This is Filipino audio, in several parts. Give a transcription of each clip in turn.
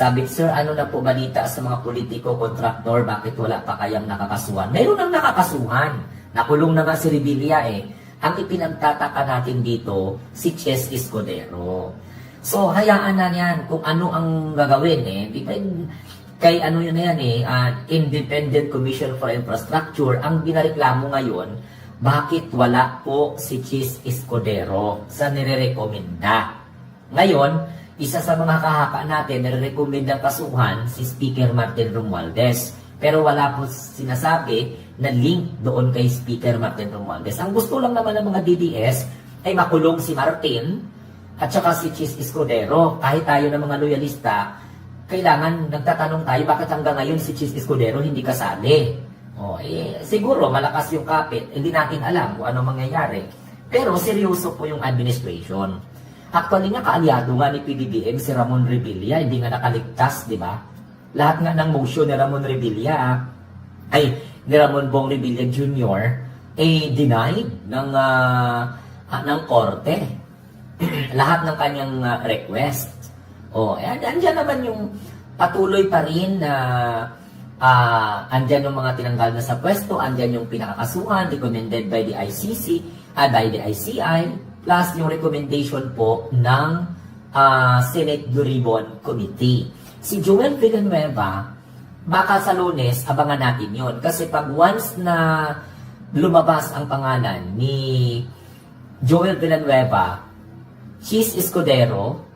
Sabi, sir, ano na po balita sa mga politiko, kontraktor, bakit wala pa kayang nakakasuhan? Mayroon ang nakakasuhan. Nakulong na nga si Revilla eh. Ang ipinagtataka natin dito, si Chess Escudero. So, hayaan na yan kung ano ang gagawin eh. Kay ano yun na yan eh, Independent Commission for Infrastructure, ang binareklamo ngayon, bakit wala po si Chess Escudero sa nirerekomenda. Ngayon, isa sa mga kahaka natin, nirerekomenda kasuhan si Speaker Martin Romualdez. Pero wala po sinasabi na link doon kay Speaker Martin Romualdez. Ang gusto lang naman ng mga DDS ay makulong si Martin at saka si Chess Escudero. Kahit tayo ng mga loyalista, kailangan nagtatanong tayo bakit hanggang ngayon si Chess Escudero hindi kasali. Siguro malakas yung kapit, hindi natin alam kung ano mangyayari. Pero seryoso po yung administration. Actually nga, kaalyado nga ni PBBM si Ramon Revilla, hindi nga nakaligtas, di ba? Lahat nga ng motion ni Ramon Revilla, ni Ramon Bong Revilla Jr., denied ng korte. Lahat ng kanyang request. Andyan naman yung patuloy pa rin na andyan yung mga tinanggal na sa pwesto, andyan yung pinakakasuhan, recommended by the ICC, by the ICI, plus yung recommendation po ng Senate Blue Ribbon Committee. Si Joel Villanueva, baka sa Lunes, abangan natin yon. Kasi pag once na lumabas ang pangalan ni Joel Villanueva, Chess Escudero,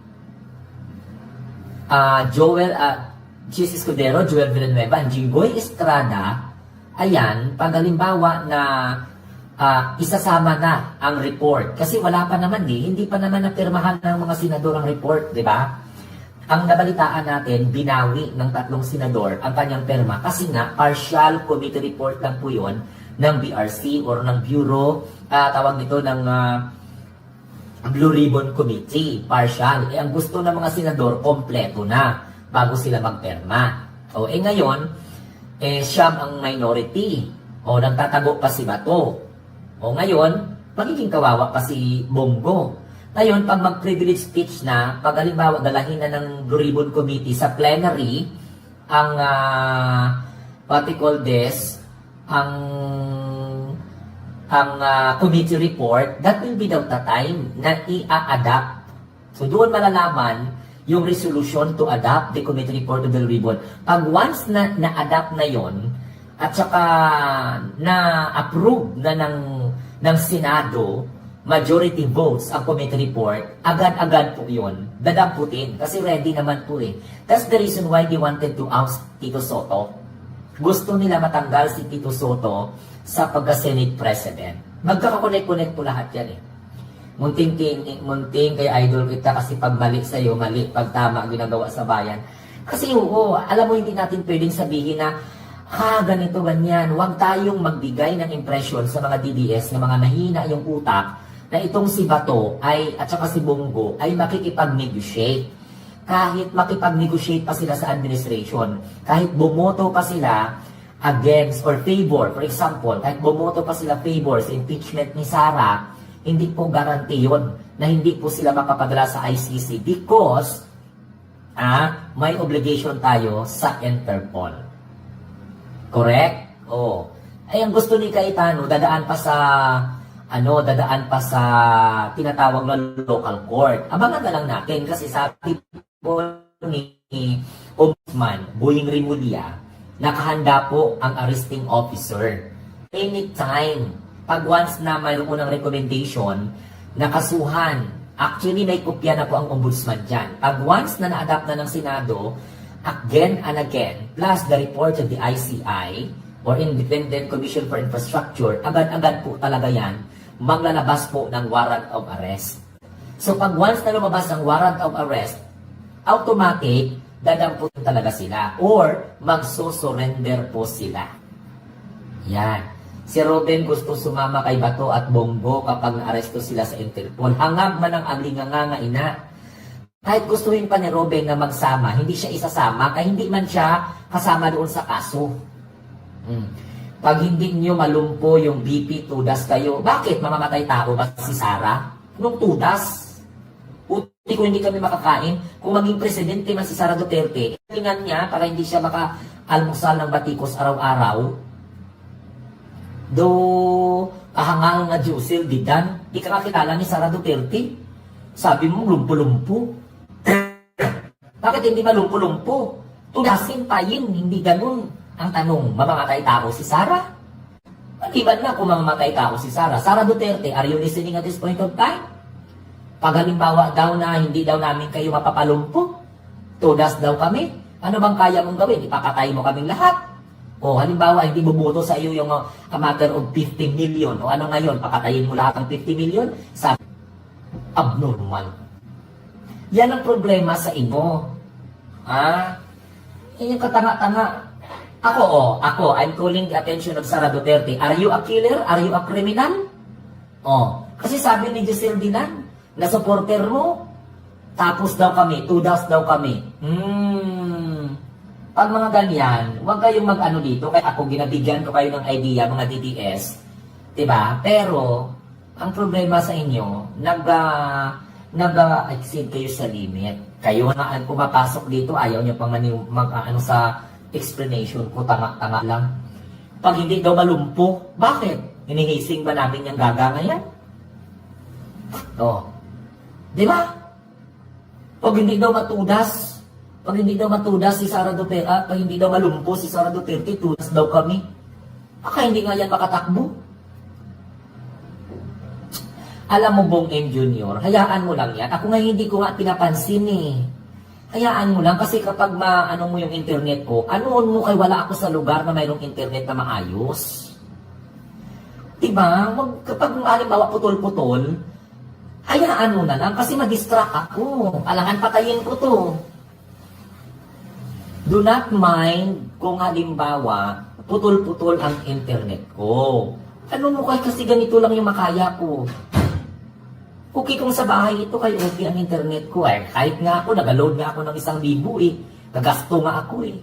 Chess Escudero, Joel Villanueva, and Jinggoy Estrada, ayan, pag halimbawa na isasama na ang report. Kasi wala pa naman hindi pa naman napirmahan ng mga senador ang report, di ba? Ang nabalitaan natin, binawi ng 3 senador ang kanyang perma kasi nga partial committee report lang po yun ng BRC or ng Bureau, tawag nito ng Blue Ribbon Committee, partial. Ang gusto ng mga senador, kompleto na bago sila magperma. Ngayon, siyam ang minority. Nagtatago pa si Bato. Ngayon, magiging kawawa pa si Bongo. Ngayon, pag mag-privilege speech na, pag halimbawa dalahin na ng Blue Ribbon Committee sa plenary, ang what we call this, ang committee report, that will be the time na i-adapt. So, doon malalaman yung resolution to adapt the committee report of the Blue Ribbon. Pag once na-adapt na yon at saka na-approve na ng Senado, majority votes ang committee report, agad-agad po yun, dadamputin. Kasi ready naman po eh. That's the reason why they wanted to oust Tito Soto. Gusto nila matanggal si Tito Soto sa pagka-Senate President. Magkakakonek-connect po lahat yan eh. Munting kay idol kita kasi pag mali sa'yo, mali, pag tama ginagawa sa bayan. Kasi alam mo hindi natin pwedeng sabihin na ganito, ganyan. Huwag tayong magbigay ng impression sa mga DDS na mga mahina yung utak na itong si Bato at saka si Bongo ay makikipag-negotiate. Kahit makipag-negotiate pa sila sa administration, kahit bumoto pa sila against or favor, for example, kahit bumoto pa sila favor sa impeachment ni Sara, hindi po guarantee yun na hindi po sila mapapadala sa ICC because may obligation tayo sa Interpol. Correct? Ang gusto ni Cayetano, dadaan pa sa tinatawag na local court. Abangan na lang natin kasi sabi po ni Ombudsman Boying Rimulya, nakahanda po ang arresting officer. Anytime, pag once na mayroon ng recommendation, nakasuhan, actually may kopya na po ang Ombudsman dyan. Pag once na na-adapt na ng Senado, again and again, plus the report of the ICI or Independent Commission for Infrastructure, agad-agad po talaga yan, maglalabas po ng warrant of arrest. So pag once na lumabas ang warrant of arrest, automatic, dadamputin talaga sila or magsusurrender po sila. Yan. Si Robin gusto sumama kay Bato at Bongo kapag naaresto sila sa Interpol. Hangag man ang alinganganga ina. Kahit gustuhin pa ni Robin na magsama, hindi siya isasama, kaya hindi man siya kasama doon sa kaso. Pag hindi nyo malumpo yung BP, tudas kayo, bakit mamamatay tao ba si Sara? Nung tudas? Kung hindi kami makakain, kung maging presidente man si Sara Duterte, tingnan niya para hindi siya maka-almusal ng batikos araw-araw. Do kahangal nga Jusil Didan, di ka kakilala ni Sara Duterte. Sabi mo, lumpo-lumpo. Bakit hindi malumpo-lumpo? Tugasin payin, hindi ganun. Ang tanong, mamamatay tao si Sara? Maliban na kung mamamatay tao si Sara. Sara Duterte, are you listening at this point of time? Pag halimbawa daw na hindi daw namin kayo mapapalumpo, tudas daw kami, ano bang kaya mong gawin? Ipapatay mo kaming lahat? O halimbawa, hindi bubuto sa iyo yung a matter of 50 million. O ano ngayon, papatayin mo lahat ng 50 million? Sabi, abnormal. Yan ang problema sa inyo. Yan yung katanga-tanga. Ako, I'm calling the attention of Sara Duterte. Are you a killer? Are you a criminal? Kasi sabi ni Giselle Dinan, na supporter mo, tapos daw kami, tudas daw kami. Pag mga ganyan, huwag kayong mag-ano dito, kaya ako ginabigyan ko kayo ng idea, mga DDS, diba? Pero, ang problema sa inyo, nag-exceed kayo sa limit. Kayo na pumapasok dito, ayaw nyo pang mag-ano sa explanation ko, tanga-tanga lang. Pag hindi daw malumpo, bakit? Hinihising ba namin yung gaga ngayon? Di ba? Pag hindi daw matudas si Sara Duterte, pag hindi daw malumpo si Sara Duterte, tudas daw kami. Baka hindi nga yan makatakbo. Alam mo, Bong M. Jr., hayaan mo lang yan. Ako nga hindi ko nga pinapansin eh. Hayaan mo lang kasi kapag maano mo yung internet ko, ano mo kay wala ako sa lugar na mayroong internet na maayos. Diba? Kapag halimbawa putol-putol, hayaan mo na lang kasi ma-distract ako. Alangan patayin ko to. Do not mind kung halimbawa putol-putol ang internet ko. Ano mo kasi ganito lang yung makaya ko. Okay kung sa bahay ito kay okay ang internet ko eh. Kahit nga ako, nag-load nga ako ng 1,000 eh. Nagasto nga ako eh.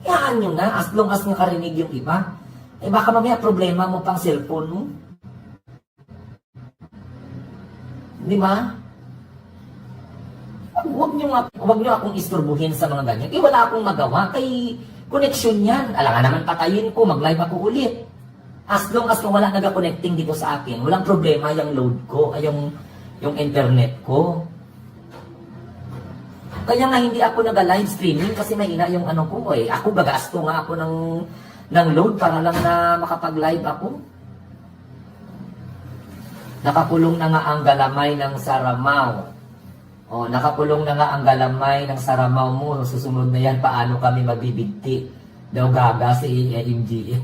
Hayaan nyo na, as long as nakarinig yung iba. Eh baka mamaya problema mo pang cellphone mo. Di ba? Huwag nyo akong isturbuhin sa mga ganyan. Eh wala akong magawa. Kay connection yan. Alangan naman patayin ko, mag-live ako ulit. As long as kung wala nag-connecting dito sa akin, walang problema yung load ko, ay yung internet ko. Kaya nga hindi ako nag-live streaming kasi mahina yung ano ko eh. Ako gagasto nga ako ng load para lang na makapag-live ako. Nakakulong na nga ang galamay ng Saramao. Nakakulong na nga ang galamay ng Saramao mo. Susunod na yan, paano kami magbibigti? Daw gaga si AMG.